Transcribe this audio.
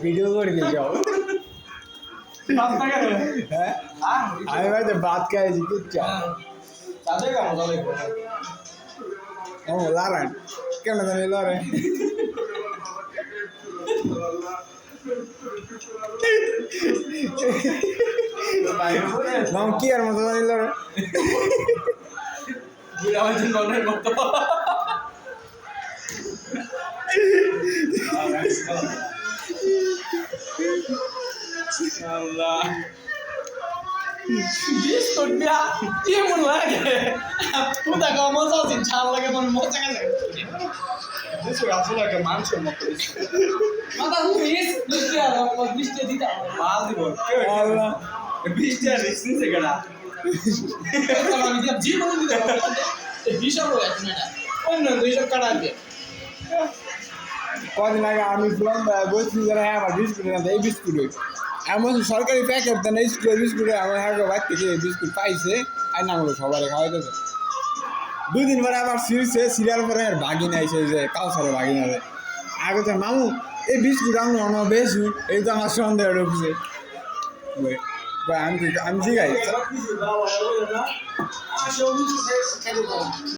Video করে দিয়ে যাও। হ্যাঁ আমি ভাই ভাত খাইছি কিচ্ছা ও লড়াই কেন জানি লড়াই নাম কি আর মতো জানি লড়াই Allah. Biskut dia, dia mun lagi. Udah kau mau sih cakap lagi mun mau cakap lagi. Biskut asal lagi manusia mau tulis. Mata bis dia lah, bis dia tidak. Mal di bawah. Allah Bis dia listening segala. Kalau dia jiwa ni dah. Bisa boleh tu nada. Oh no, bisa kadang dia. কদিন আগে আমি বলছি যারা হ্যাঁ আমার biscuit না এই biscuit এমন সরকারি প্যাকেট দেন এই স্কুলের বিস্কুটে আমার হ্যাঁ বাইর থেকে বিস্কুট পাইছে আর না হলো সবার খাওয়াইতেছে 2 দিন পরে আবার সিরিয়াল পরে আর ভাগিনা আইছে যে কাউসারে ভাগিনা রে আগে তো মামু এই বিস্কুট আমরা বেশি এই তো আমার সন্দেহ ঢুকছে আমি জিগাই